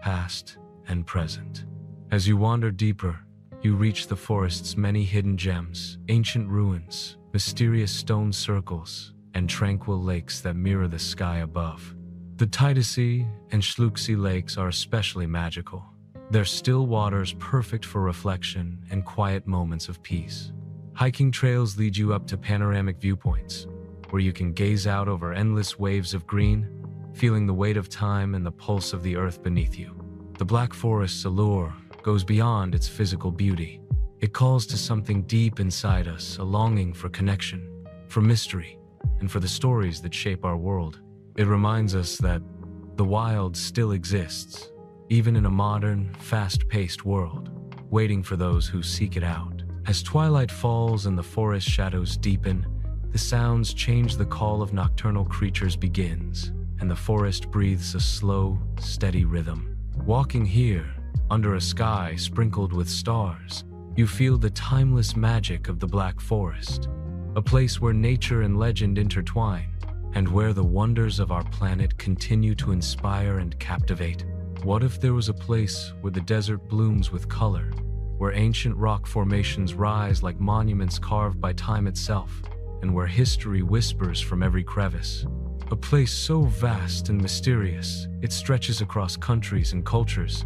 past and present. As you wander deeper, you reach the forest's many hidden gems, ancient ruins, mysterious stone circles, and tranquil lakes that mirror the sky above. The Titusee and Schluchsee lakes are especially magical. their still waters perfect for reflection and quiet moments of peace. Hiking trails lead you up to panoramic viewpoints, where you can gaze out over endless waves of green, feeling the weight of time and the pulse of the earth beneath you. The Black Forest's allure goes beyond its physical beauty. It calls to something deep inside us, a longing for connection, for mystery, and for the stories that shape our world. It reminds us that the wild still exists, even in a modern, fast-paced world, waiting for those who seek it out. As twilight falls and the forest shadows deepen, the sounds change. The call of nocturnal creatures begins, and the forest breathes a slow, steady rhythm. Walking here, under a sky sprinkled with stars, you feel the timeless magic of the Black Forest, a place where nature and legend intertwine, and where the wonders of our planet continue to inspire and captivate. What if there was a place where the desert blooms with color, where ancient rock formations rise like monuments carved by time itself, and where history whispers from every crevice? A place so vast and mysterious, it stretches across countries and cultures,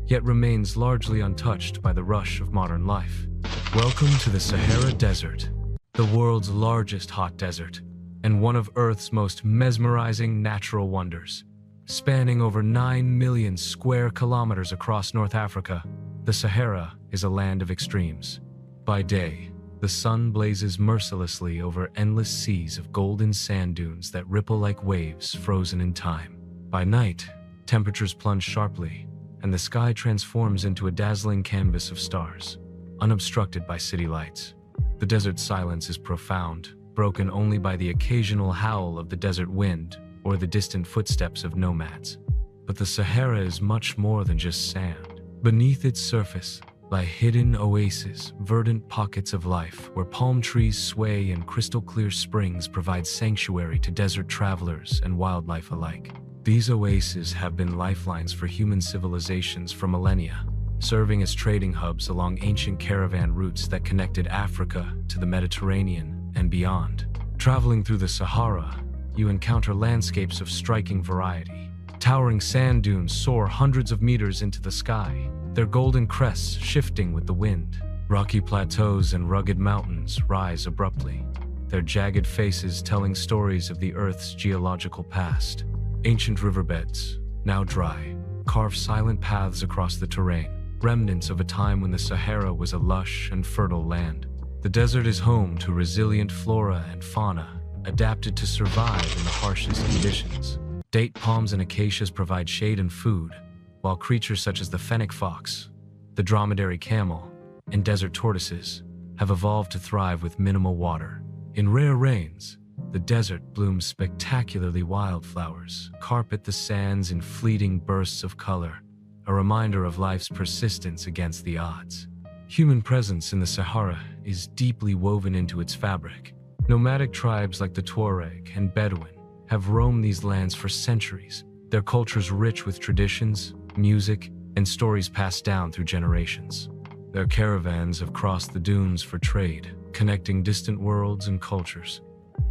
yet remains largely untouched by the rush of modern life. Welcome to the Sahara Desert, the world's largest hot desert, and one of Earth's most mesmerizing natural wonders. Spanning over 9 million square kilometers across North Africa, the Sahara is a land of extremes. By day, the sun blazes mercilessly over endless seas of golden sand dunes that ripple like waves frozen in time. By night, temperatures plunge sharply, and the sky transforms into a dazzling canvas of stars, unobstructed by city lights. The desert silence is profound, broken only by the occasional howl of the desert wind or the distant footsteps of nomads. But the Sahara is much more than just sand. Beneath its surface lie hidden oases, verdant pockets of life where palm trees sway and crystal-clear springs provide sanctuary to desert travelers and wildlife alike. These oases have been lifelines for human civilizations for millennia, serving as trading hubs along ancient caravan routes that connected Africa to the Mediterranean and beyond. Traveling through the Sahara, you encounter landscapes of striking variety. Towering sand dunes soar hundreds of meters into the sky, their golden crests shifting with the wind. Rocky plateaus and rugged mountains rise abruptly, their jagged faces telling stories of the Earth's geological past. Ancient riverbeds, now dry, carve silent paths across the terrain, remnants of a time when the Sahara was a lush and fertile land. The desert is home to resilient flora and fauna, adapted to survive in the harshest conditions. Date palms and acacias provide shade and food, while creatures such as the fennec fox, the dromedary camel, and desert tortoises have evolved to thrive with minimal water. In rare rains, the desert blooms spectacularly. Wildflowers carpet the sands in fleeting bursts of color, a reminder of life's persistence against the odds. Human presence in the Sahara is deeply woven into its fabric. Nomadic tribes like the Tuareg and Bedouin have roamed these lands for centuries, their cultures rich with traditions, music, and stories passed down through generations. Their caravans have crossed the dunes for trade, connecting distant worlds and cultures.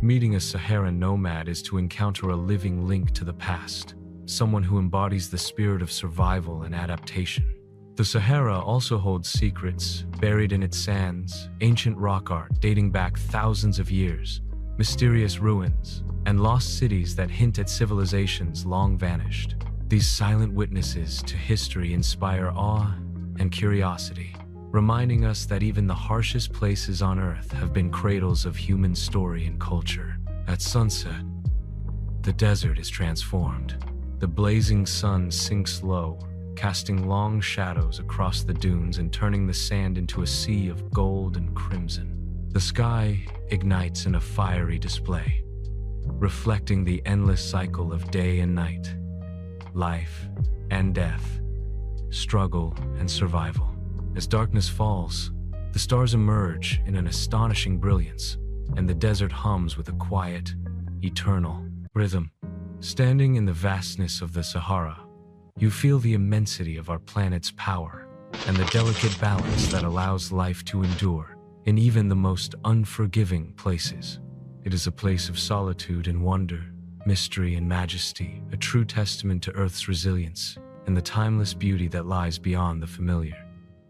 Meeting a Saharan nomad is to encounter a living link to the past, someone who embodies the spirit of survival and adaptation. The Sahara also holds secrets buried in its sands, ancient rock art dating back thousands of years, mysterious ruins, and lost cities that hint at civilizations long vanished. These silent witnesses to history inspire awe and curiosity, reminding us that even the harshest places on Earth have been cradles of human story and culture. At sunset, the desert is transformed. The blazing sun sinks low, casting long shadows across the dunes and turning the sand into a sea of gold and crimson. The sky ignites in a fiery display, reflecting the endless cycle of day and night, life and death, struggle and survival. As darkness falls, the stars emerge in an astonishing brilliance, and the desert hums with a quiet, eternal rhythm. Standing in the vastness of the Sahara, you feel the immensity of our planet's power and the delicate balance that allows life to endure in even the most unforgiving places. It is a place of solitude and wonder, mystery and majesty, a true testament to Earth's resilience and the timeless beauty that lies beyond the familiar.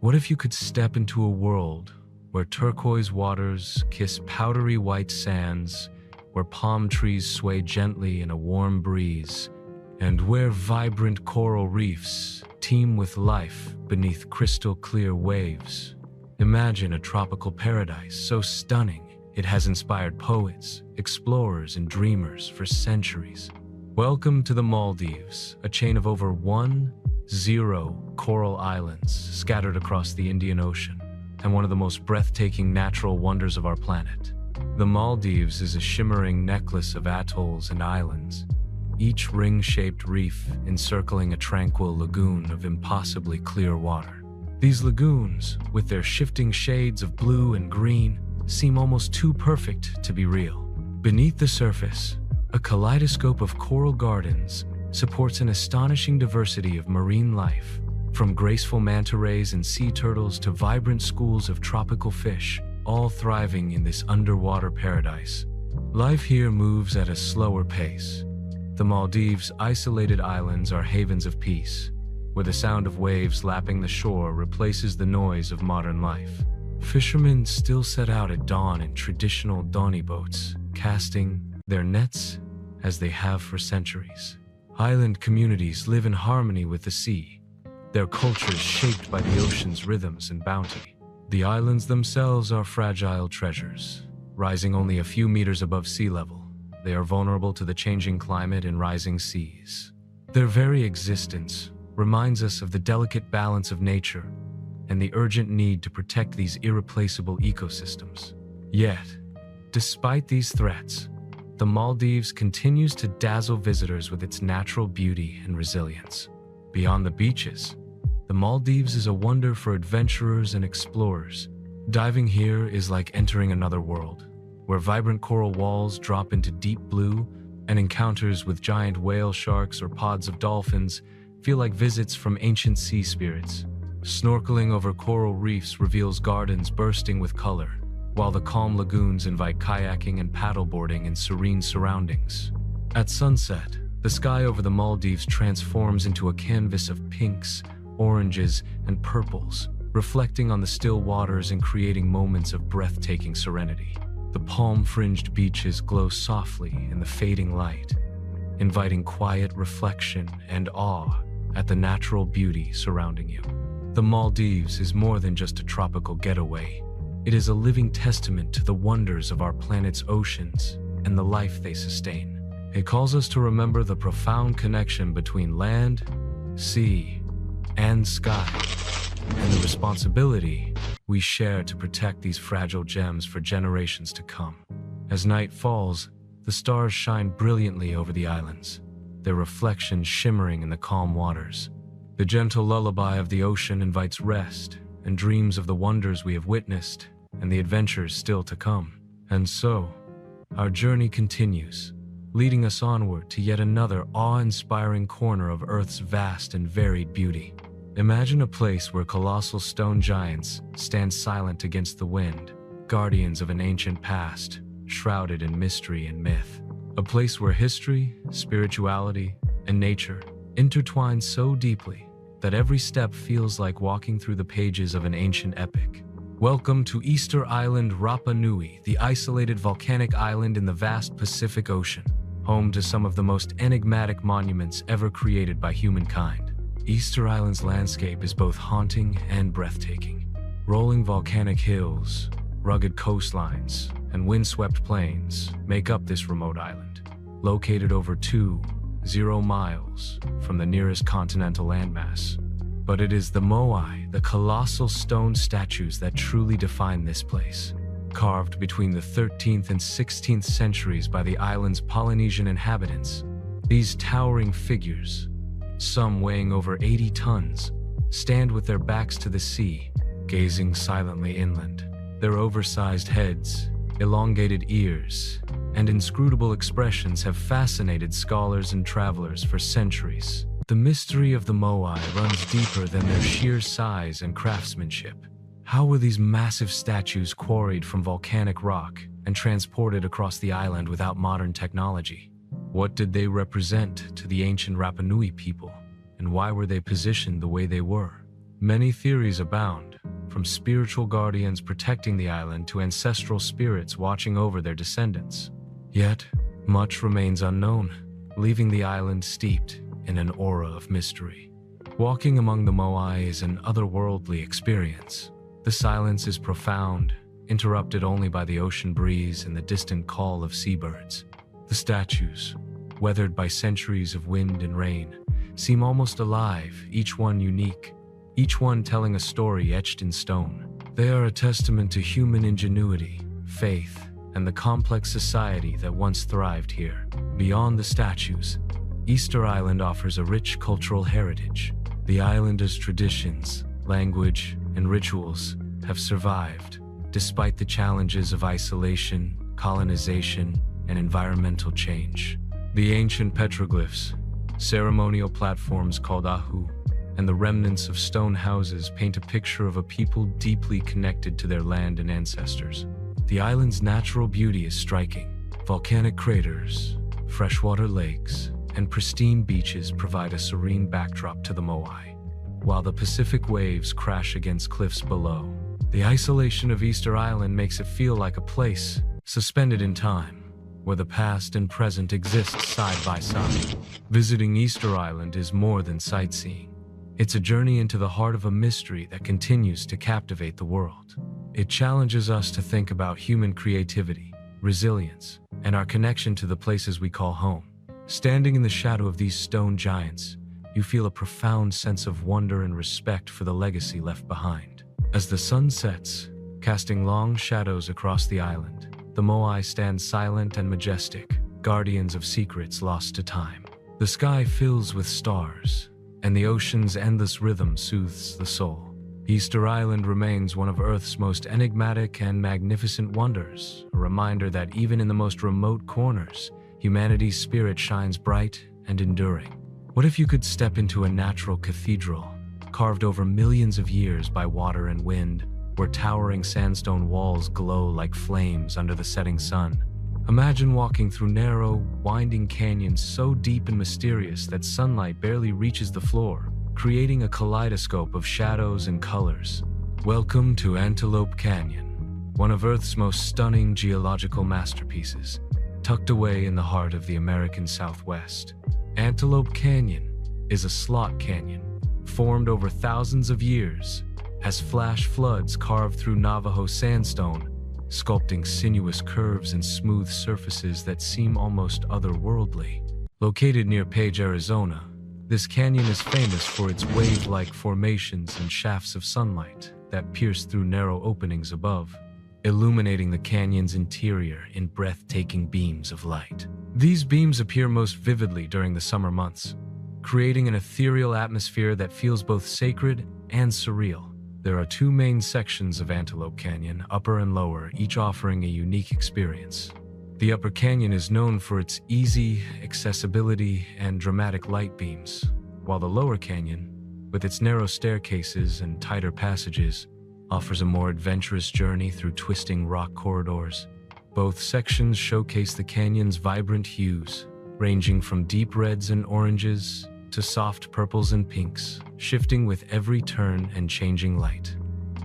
What if you could step into a world where turquoise waters kiss powdery white sands, where palm trees sway gently in a warm breeze, and where vibrant coral reefs teem with life beneath crystal clear waves? Imagine a tropical paradise so stunning it has inspired poets, explorers, and dreamers for centuries. Welcome to the Maldives, a chain of over 10 coral islands scattered across the Indian Ocean, and one of the most breathtaking natural wonders of our planet. The Maldives is a shimmering necklace of atolls and islands, each ring-shaped reef encircling a tranquil lagoon of impossibly clear water. These lagoons, with their shifting shades of blue and green, seem almost too perfect to be real. Beneath the surface, a kaleidoscope of coral gardens supports an astonishing diversity of marine life, from graceful manta rays and sea turtles to vibrant schools of tropical fish, all thriving in this underwater paradise. Life here moves at a slower pace. The Maldives' isolated islands are havens of peace, where the sound of waves lapping the shore replaces the noise of modern life. Fishermen still set out at dawn in traditional dhoni boats, casting their nets as they have for centuries. Island communities live in harmony with the sea, their cultures shaped by the ocean's rhythms and bounty. The islands themselves are fragile treasures, rising only a few meters above sea level. They are vulnerable to the changing climate and rising seas. Their very existence reminds us of the delicate balance of nature and the urgent need to protect these irreplaceable ecosystems. Yet, despite these threats, the Maldives continues to dazzle visitors with its natural beauty and resilience. Beyond the beaches, the Maldives is a wonder for adventurers and explorers. Diving here is like entering another world, where vibrant coral walls drop into deep blue, and encounters with giant whale sharks or pods of dolphins feel like visits from ancient sea spirits. Snorkeling over coral reefs reveals gardens bursting with color, while the calm lagoons invite kayaking and paddleboarding in serene surroundings. At sunset, the sky over the Maldives transforms into a canvas of pinks, oranges, and purples, reflecting on the still waters and creating moments of breathtaking serenity. The palm-fringed beaches glow softly in the fading light, inviting quiet reflection and awe at the natural beauty surrounding you. The Maldives is more than just a tropical getaway. It is a living testament to the wonders of our planet's oceans and the life they sustain. It calls us to remember the profound connection between land, sea, and sky, and the responsibility we share to protect these fragile gems for generations to come. As night falls, the stars shine brilliantly over the islands, their reflections shimmering in the calm waters. The gentle lullaby of the ocean invites rest and dreams of the wonders we have witnessed and the adventures still to come. And so, our journey continues, leading us onward to yet another awe-inspiring corner of Earth's vast and varied beauty. Imagine a place where colossal stone giants stand silent against the wind, guardians of an ancient past, shrouded in mystery and myth. A place where history, spirituality, and nature intertwine so deeply that every step feels like walking through the pages of an ancient epic. Welcome to Easter Island, Rapa Nui, the isolated volcanic island in the vast Pacific Ocean, home to some of the most enigmatic monuments ever created by humankind. Easter Island's landscape is both haunting and breathtaking. Rolling volcanic hills, rugged coastlines, and windswept plains make up this remote island, located over 20 miles from the nearest continental landmass. But it is the moai, the colossal stone statues, that truly define this place. Carved between the 13th and 16th centuries by the island's Polynesian inhabitants, these towering figures, some weighing over 80 tons, stand with their backs to the sea, gazing silently inland. Their oversized heads, elongated ears, and inscrutable expressions have fascinated scholars and travelers for centuries. The mystery of the moai runs deeper than their sheer size and craftsmanship. How were these massive statues quarried from volcanic rock and transported across the island without modern technology? What did they represent to the ancient Rapa Nui people? and why were they positioned the way they were? Many theories abound, from spiritual guardians protecting the island to ancestral spirits watching over their descendants. Yet, much remains unknown, leaving the island steeped in an aura of mystery. Walking among the moai is an otherworldly experience. The silence is profound, interrupted only by the ocean breeze and the distant call of seabirds. The statues, weathered by centuries of wind and rain, seem almost alive, each one unique, each one telling a story etched in stone. They are a testament to human ingenuity, faith, and the complex society that once thrived here. Beyond the statues, Easter Island offers a rich cultural heritage. The islanders' traditions, language, and rituals have survived, despite the challenges of isolation, colonization, and environmental change. The ancient petroglyphs, ceremonial platforms called ahu, and the remnants of stone houses paint a picture of a people deeply connected to their land and ancestors. The island's natural beauty is striking. Volcanic craters, freshwater lakes, and pristine beaches provide a serene backdrop to the moai, while the Pacific waves crash against cliffs below. The isolation of Easter Island makes it feel like a place suspended in time, where the past and present exist side by side. Visiting Easter Island is more than sightseeing. It's a journey into the heart of a mystery that continues to captivate the world. It challenges us to think about human creativity, resilience, and our connection to the places we call home. Standing in the shadow of these stone giants, you feel a profound sense of wonder and respect for the legacy left behind. As the sun sets, casting long shadows across the island, the moai stand silent and majestic, guardians of secrets lost to time. The sky fills with stars, and the ocean's endless rhythm soothes the soul. Easter Island remains one of Earth's most enigmatic and magnificent wonders, a reminder that even in the most remote corners, humanity's spirit shines bright and enduring. What if you could step into a natural cathedral, carved over millions of years by water and wind, where towering sandstone walls glow like flames under the setting sun? Imagine walking through narrow, winding canyons so deep and mysterious that sunlight barely reaches the floor, creating a kaleidoscope of shadows and colors. Welcome to Antelope Canyon, one of Earth's most stunning geological masterpieces, tucked away in the heart of the American Southwest. Antelope Canyon is a slot canyon, formed over thousands of years, as flash floods carve through Navajo sandstone, sculpting sinuous curves and smooth surfaces that seem almost otherworldly. Located near Page, Arizona, this canyon is famous for its wave-like formations and shafts of sunlight that pierce through narrow openings above, illuminating the canyon's interior in breathtaking beams of light. These beams appear most vividly during the summer months, creating an ethereal atmosphere that feels both sacred and surreal. There are two main sections of Antelope Canyon, upper and lower, each offering a unique experience. The Upper Canyon is known for its easy accessibility and dramatic light beams, while the Lower Canyon, with its narrow staircases and tighter passages, offers a more adventurous journey through twisting rock corridors. Both sections showcase the canyon's vibrant hues, ranging from deep reds and oranges to soft purples and pinks, shifting with every turn and changing light.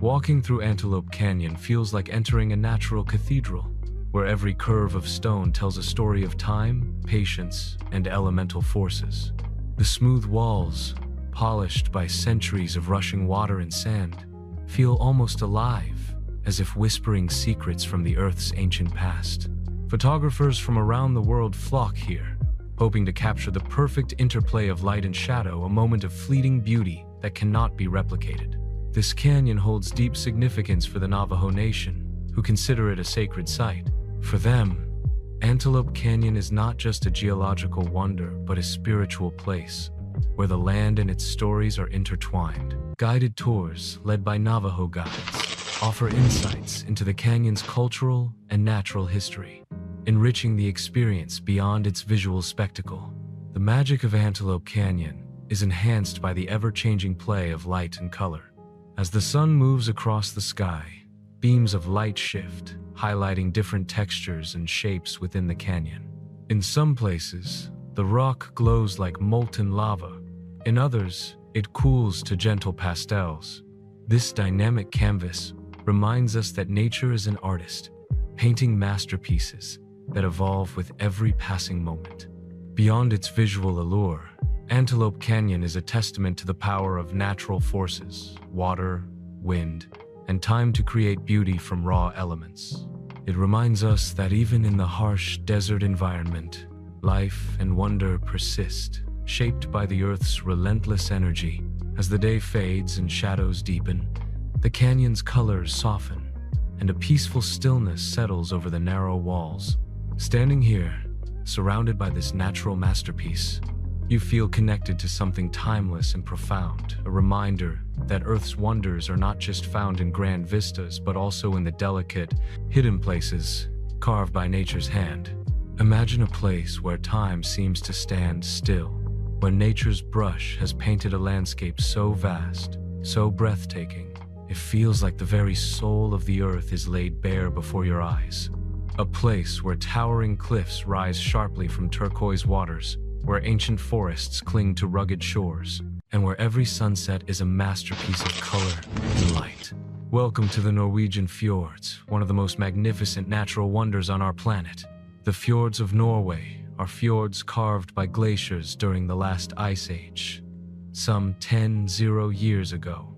Walking through Antelope Canyon feels like entering a natural cathedral, where every curve of stone tells a story of time, patience, and elemental forces. The smooth walls, polished by centuries of rushing water and sand, feel almost alive, as if whispering secrets from the Earth's ancient past. Photographers from around the world flock here, hoping to capture the perfect interplay of light and shadow, a moment of fleeting beauty that cannot be replicated. This canyon holds deep significance for the Navajo Nation, who consider it a sacred site. For them, Antelope Canyon is not just a geological wonder, but a spiritual place, where the land and its stories are intertwined. Guided tours, led by Navajo guides, offer insights into the canyon's cultural and natural history, enriching the experience beyond its visual spectacle. The magic of Antelope Canyon is enhanced by the ever-changing play of light and color. As the sun moves across the sky, beams of light shift, highlighting different textures and shapes within the canyon. In some places, the rock glows like molten lava, In others, it cools to gentle pastels. This dynamic canvas reminds us that nature is an artist, painting masterpieces that evolve with every passing moment. Beyond its visual allure, Antelope Canyon is a testament to the power of natural forces, water, wind, and time to create beauty from raw elements. It reminds us that even in the harsh desert environment, life and wonder persist, shaped by the Earth's relentless energy. As the day fades and shadows deepen, the canyon's colors soften, and a peaceful stillness settles over the narrow walls. Standing here, surrounded by this natural masterpiece, you feel connected to something timeless and profound, a reminder that Earth's wonders are not just found in grand vistas, but also in the delicate, hidden places carved by nature's hand. Imagine a place where time seems to stand still, where nature's brush has painted a landscape so vast, so breathtaking, it feels like the very soul of the earth is laid bare before your eyes. A place where towering cliffs rise sharply from turquoise waters, where ancient forests cling to rugged shores, and where every sunset is a masterpiece of color and light. Welcome to the Norwegian Fjords, one of the most magnificent natural wonders on our planet. The fjords of Norway are fjords carved by glaciers during the last ice age, some 10,000 years ago,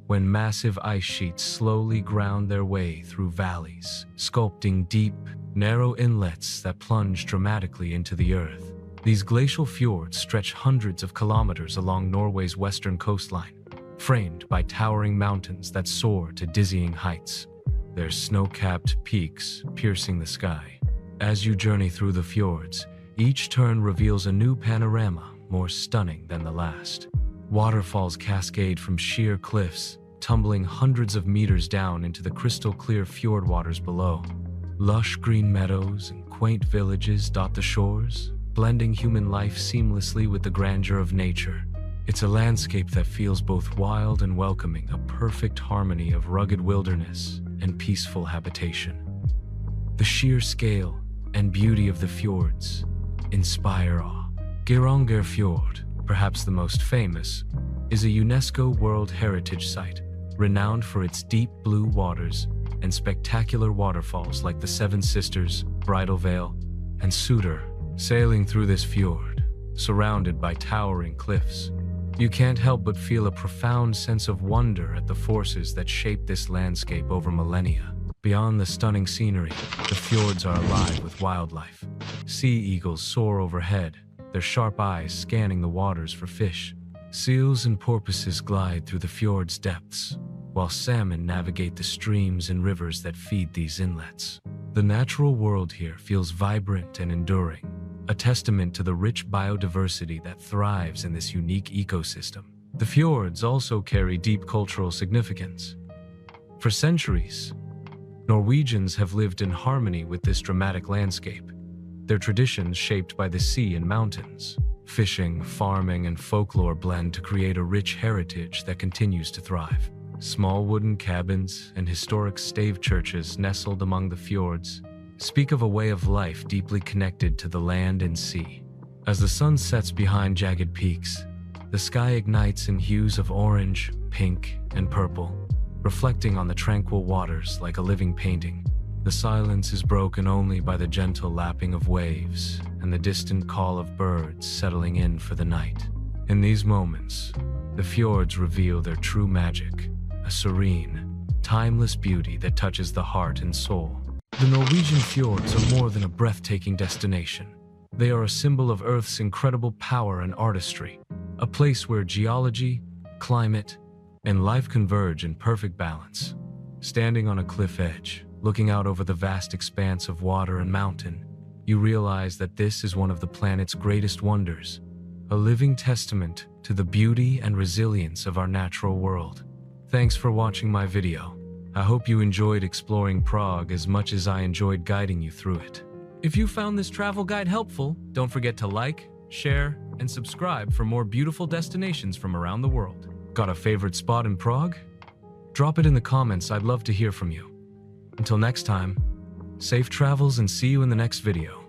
when massive ice sheets slowly ground their way through valleys, sculpting deep, narrow inlets that plunge dramatically into the earth. These glacial fjords stretch hundreds of kilometers along Norway's western coastline, framed by towering mountains that soar to dizzying heights, their snow-capped peaks piercing the sky. As you journey through the fjords, each turn reveals a new panorama more stunning than the last. Waterfalls cascade from sheer cliffs, tumbling hundreds of meters down into the crystal-clear fjord waters below. Lush green meadows and quaint villages dot the shores, blending human life seamlessly with the grandeur of nature. It's a landscape that feels both wild and welcoming, a perfect harmony of rugged wilderness and peaceful habitation. The sheer scale and beauty of the fjords inspire awe. Geiranger Fjord, perhaps the most famous, is a UNESCO World Heritage Site, renowned for its deep blue waters and spectacular waterfalls like the Seven Sisters, Bridal Veil, and Suder. Sailing through this fjord, surrounded by towering cliffs, you can't help but feel a profound sense of wonder at the forces that shape this landscape over millennia. Beyond the stunning scenery, the fjords are alive with wildlife. Sea eagles soar overhead, their sharp eyes scanning the waters for fish. Seals and porpoises glide through the fjord's depths, while salmon navigate the streams and rivers that feed these inlets. The natural world here feels vibrant and enduring, a testament to the rich biodiversity that thrives in this unique ecosystem. The fjords also carry deep cultural significance. For centuries, Norwegians have lived in harmony with this dramatic landscape, their traditions shaped by the sea and mountains. Fishing, farming, and folklore blend to create a rich heritage that continues to thrive. Small wooden cabins and historic stave churches nestled among the fjords speak of a way of life deeply connected to the land and sea. As the sun sets behind jagged peaks, the sky ignites in hues of orange, pink, and purple, reflecting on the tranquil waters like a living painting. The silence is broken only by the gentle lapping of waves and the distant call of birds settling in for the night. In these moments, the fjords reveal their true magic, a serene, timeless beauty that touches the heart and soul. The Norwegian fjords are more than a breathtaking destination. They are a symbol of Earth's incredible power and artistry, a place where geology, climate, and life converge in perfect balance. Standing on a cliff edge, looking out over the vast expanse of water and mountain, you realize that this is one of the planet's greatest wonders, a living testament to the beauty and resilience of our natural world. Thanks for watching my video. I hope you enjoyed exploring Prague as much as I enjoyed guiding you through it. If you found this travel guide helpful, don't forget to like, share, and subscribe for more beautiful destinations from around the world. Got a favorite spot in Prague? Drop it in the comments, I'd love to hear from you. Until next time, safe travels and see you in the next video.